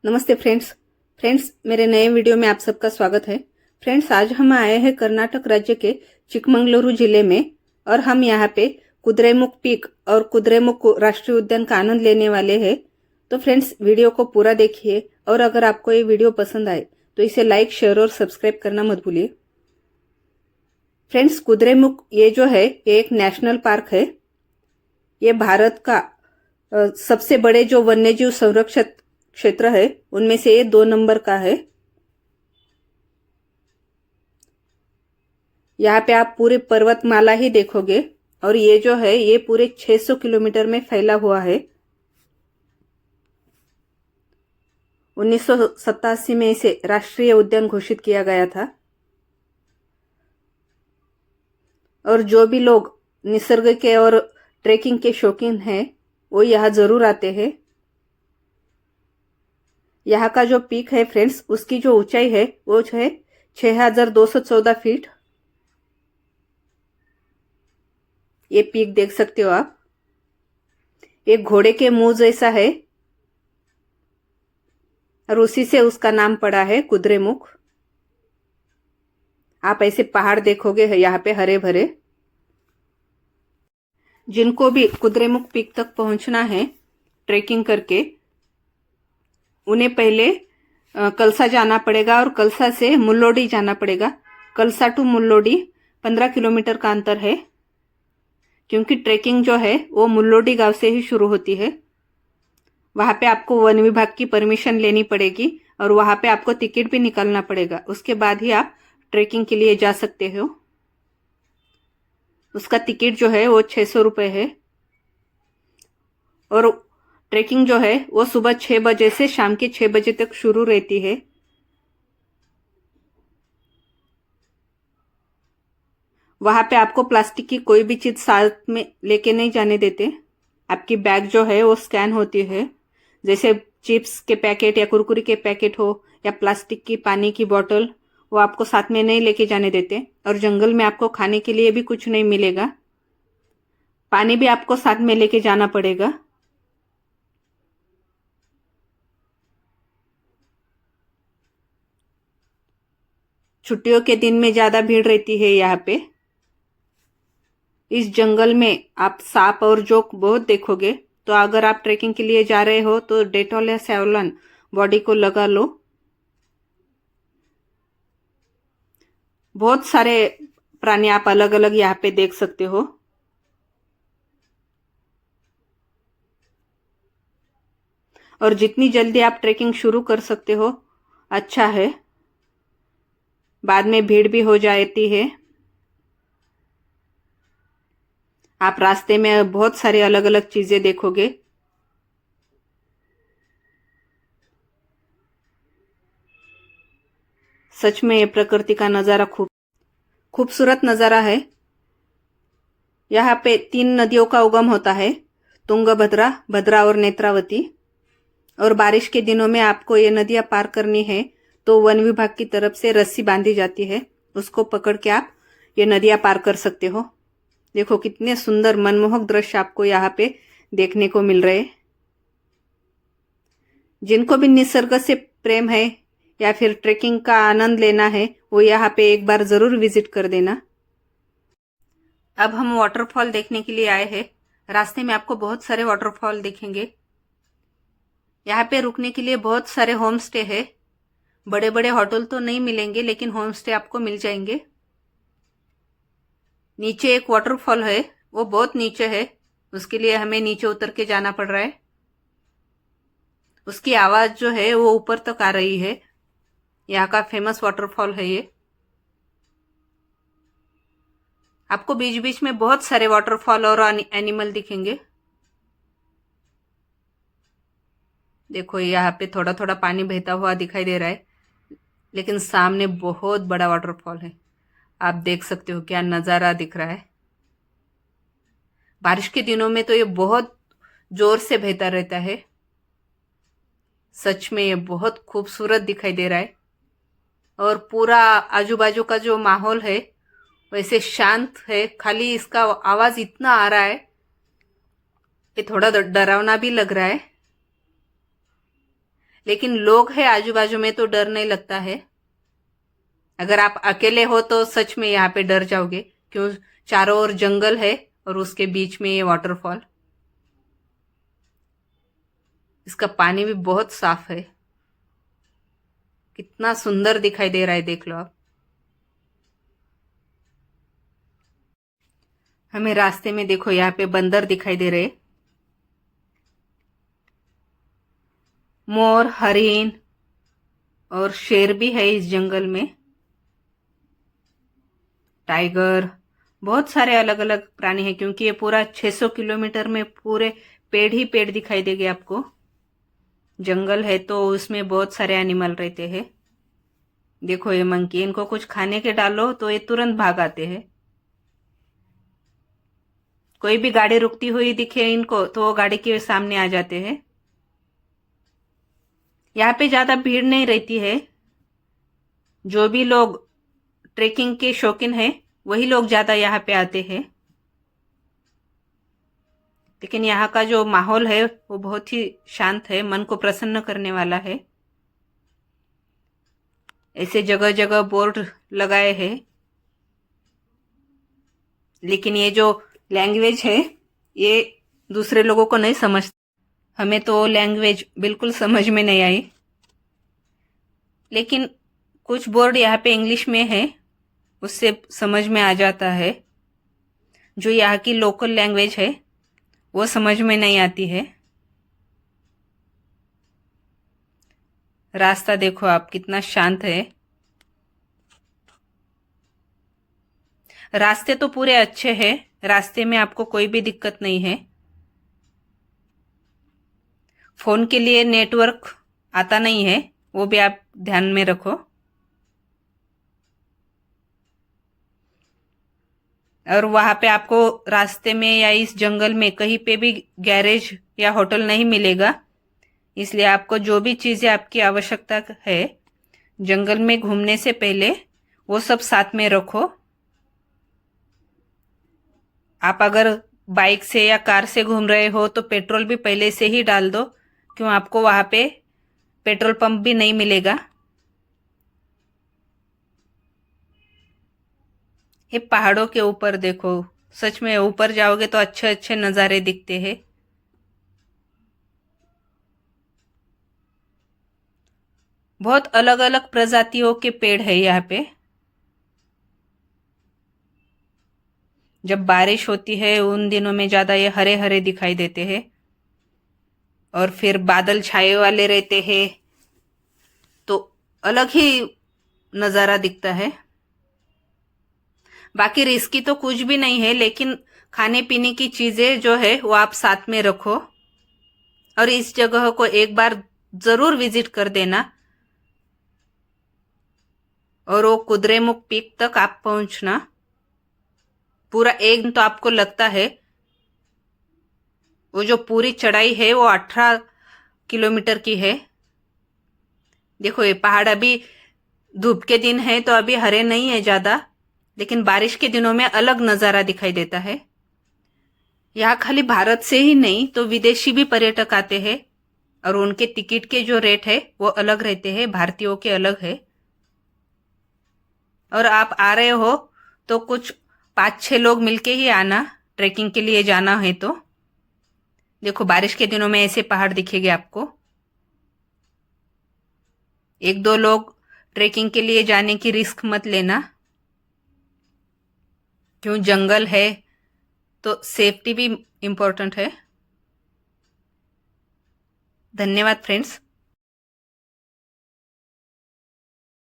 नमस्ते फ्रेंड्स मेरे नए वीडियो में आप सबका स्वागत है। फ्रेंड्स, आज हम आए हैं कर्नाटक राज्य के चिकमंगलुरु जिले में और हम यहाँ पे कुद्रेमुख पीक और कुद्रेमुख राष्ट्रीय उद्यान का आनंद लेने वाले हैं। तो फ्रेंड्स, वीडियो को पूरा देखिए और अगर आपको ये वीडियो पसंद आए तो इसे लाइक, शेयर और सब्सक्राइब करना मत भूलिए। फ्रेंड्स, कुद्रेमुख ये जो है ये एक नेशनल पार्क है। ये भारत का सबसे बड़े जो वन्यजीव संरक्षण क्षेत्र है उनमें से ये 2 नंबर का है। यहाँ पे आप पूरे पर्वतमाला ही देखोगे और ये जो है ये पूरे 600 किलोमीटर में फैला हुआ है। 1987 में इसे राष्ट्रीय उद्यान घोषित किया गया था और जो भी लोग निसर्ग के और ट्रेकिंग के शौकीन हैं वो यहाँ जरूर आते हैं। यहाँ का जो पीक है फ्रेंड्स, उसकी जो ऊंचाई है वो है 6214 फीट। ये पीक देख सकते हो आप। एक घोड़े के मुंह जैसा है और उसी से उसका नाम पड़ा है कुद्रेमुख। आप ऐसे पहाड़ देखोगे यहाँ पे हरे भरे। जिनको भी कुद्रेमुख पीक तक पहुंचना है ट्रेकिंग करके, उन्हें पहले कलसा जाना पड़ेगा और कलसा से मुल्लोडी जाना पड़ेगा। कलसा टू मुल्लोडी 15 किलोमीटर का अंतर है, क्योंकि ट्रेकिंग जो है वो मुल्लोडी गांव से ही शुरू होती है। वहां पे आपको वन विभाग की परमिशन लेनी पड़ेगी और वहां पे आपको टिकट भी निकालना पड़ेगा। उसके बाद ही आप ट्रेकिंग के लिए जा सकते हो। उसका टिकट जो है वो 600 रुपये है और ट्रेकिंग जो है वो सुबह 6 बजे से शाम के 6 बजे तक शुरू रहती है। वहां पे आपको प्लास्टिक की कोई भी चीज साथ में लेके नहीं जाने देते। आपकी बैग जो है वो स्कैन होती है। जैसे चिप्स के पैकेट या कुरकुरी के पैकेट हो या प्लास्टिक की पानी की बोतल, वो आपको साथ में नहीं लेके जाने देते। और जंगल में आपको खाने के लिए भी कुछ नहीं मिलेगा। पानी भी आपको साथ में लेके जाना पड़ेगा। छुट्टियों के दिन में ज्यादा भीड़ रहती है यहाँ पे। इस जंगल में आप सांप और जोक बहुत देखोगे। तो अगर आप ट्रेकिंग के लिए जा रहे हो तो डेटॉल या सेवलॉन बॉडी को लगा लो। बहुत सारे प्राणी आप अलग अलग यहाँ पे देख सकते हो। और जितनी जल्दी आप ट्रेकिंग शुरू कर सकते हो अच्छा है। बाद में भीड़ भी हो जाती है। आप रास्ते में बहुत सारे अलग अलग चीजें देखोगे। सच में ये प्रकृति का नजारा खूबसूरत नजारा है। यहाँ पे 3 नदियों का उगम होता है, तुंगभद्रा, भद्रा और नेत्रावती। और बारिश के दिनों में आपको ये नदियां पार करनी है तो वन विभाग की तरफ से रस्सी बांधी जाती है। उसको पकड़ के आप ये नदियां पार कर सकते हो। देखो कितने सुंदर मनमोहक दृश्य आपको यहाँ पे देखने को मिल रहे। जिनको भी निसर्ग से प्रेम है या फिर ट्रेकिंग का आनंद लेना है वो यहाँ पे एक बार जरूर विजिट कर देना। अब हम वाटरफॉल देखने के लिए आए हैं। रास्ते में आपको बहुत सारे वाटरफॉल दिखेंगे। यहाँ पे रुकने के लिए बहुत सारे होम स्टे है। बड़े बड़े होटल तो नहीं मिलेंगे लेकिन होम स्टे आपको मिल जाएंगे। नीचे एक वाटरफॉल है, वो बहुत नीचे है। उसके लिए हमें नीचे उतर के जाना पड़ रहा है। उसकी आवाज जो है वो ऊपर तक आ रही है। यहाँ का फेमस वाटरफॉल है ये। आपको बीच बीच में बहुत सारे वाटरफॉल और एनिमल दिखेंगे। देखो यहाँ पे थोड़ा थोड़ा पानी बहता हुआ दिखाई दे रहा है, लेकिन सामने बहुत बड़ा वाटरफॉल है। आप देख सकते हो क्या नजारा दिख रहा है। बारिश के दिनों में तो ये बहुत जोर से बहता रहता है। सच में ये बहुत खूबसूरत दिखाई दे रहा है। और पूरा आजू बाजू का जो माहौल है वैसे शांत है। खाली इसका आवाज इतना आ रहा है कि थोड़ा डरावना भी लग रहा है। लेकिन लोग हैं आजू बाजू में तो डर नहीं लगता है। अगर आप अकेले हो तो सच में यहाँ पे डर जाओगे, क्यों चारों ओर जंगल है और उसके बीच में ये वाटरफॉल। इसका पानी भी बहुत साफ है, कितना सुंदर दिखाई दे रहा है, देख लो आप। हमें रास्ते में देखो यहाँ पे बंदर दिखाई दे रहे, मोर, हरिन और शेर भी है इस जंगल में, टाइगर, बहुत सारे अलग अलग प्राणी हैं, क्योंकि ये पूरा 600 किलोमीटर में पूरे पेड़ ही पेड़ दिखाई देंगे आपको। जंगल है तो उसमें बहुत सारे एनिमल रहते हैं। देखो ये मंकी, इनको कुछ खाने के डालो तो ये तुरंत भाग आते हैं। कोई भी गाड़ी रुकती हुई दिखे इनको तो वो गाड़ी के सामने आ जाते हैं। यहाँ पे ज्यादा भीड़ नहीं रहती है। जो भी लोग ट्रेकिंग के शौकीन हैं वही लोग ज्यादा यहाँ पे आते हैं। लेकिन यहाँ का जो माहौल है वो बहुत ही शांत है, मन को प्रसन्न करने वाला है। ऐसे जगह जगह बोर्ड लगाए हैं, लेकिन ये जो लैंग्वेज है ये दूसरे लोगों को नहीं समझ। हमें तो लैंग्वेज बिल्कुल समझ में नहीं आई, लेकिन कुछ बोर्ड यहाँ पे इंग्लिश में है, उससे समझ में आ जाता है। जो यहाँ की लोकल लैंग्वेज है वो समझ में नहीं आती है। रास्ता देखो आप कितना शांत है। रास्ते तो पूरे अच्छे हैं, रास्ते में आपको कोई भी दिक्कत नहीं है। फोन के लिए नेटवर्क आता नहीं है, वो भी आप ध्यान में रखो। और वहां पे आपको रास्ते में या इस जंगल में कहीं पे भी गैरेज या होटल नहीं मिलेगा, इसलिए आपको जो भी चीजें आपकी आवश्यकता है जंगल में घूमने से पहले वो सब साथ में रखो। आप अगर बाइक से या कार से घूम रहे हो तो पेट्रोल भी पहले से ही डाल दो, क्यों आपको वहां पे पेट्रोल पंप भी नहीं मिलेगा। ये पहाड़ों के ऊपर देखो, सच में ऊपर जाओगे तो अच्छे अच्छे नज़ारे दिखते हैं। बहुत अलग अलग प्रजातियों के पेड़ है यहाँ पे। जब बारिश होती है उन दिनों में ज्यादा ये हरे हरे दिखाई देते हैं, और फिर बादल छाए वाले रहते हैं तो अलग ही नज़ारा दिखता है। बाकी रिस्की तो कुछ भी नहीं है, लेकिन खाने पीने की चीजें जो है वो आप साथ में रखो, और इस जगह को एक बार जरूर विजिट कर देना। और वो कुद्रेमुख पीक तक आप पहुंचना, पूरा एक दिन तो आपको लगता है। वो जो पूरी चढ़ाई है वो 18 किलोमीटर की है। देखो ये पहाड़ अभी धूप के दिन है तो अभी हरे नहीं है ज्यादा, लेकिन बारिश के दिनों में अलग नजारा दिखाई देता है। यहाँ खाली भारत से ही नहीं तो विदेशी भी पर्यटक आते हैं, और उनके टिकट के जो रेट है वो अलग रहते हैं, भारतीयों के अलग है। और आप आ रहे हो तो कुछ 5-6 लोग मिलके ही आना, ट्रैकिंग के लिए जाना है तो। देखो बारिश के दिनों में ऐसे पहाड़ दिखेंगे आपको। 1-2 लोग ट्रैकिंग के लिए जाने की रिस्क मत लेना, क्यों जंगल है तो सेफ्टी भी इम्पोर्टेंट है। धन्यवाद फ्रेंड्स।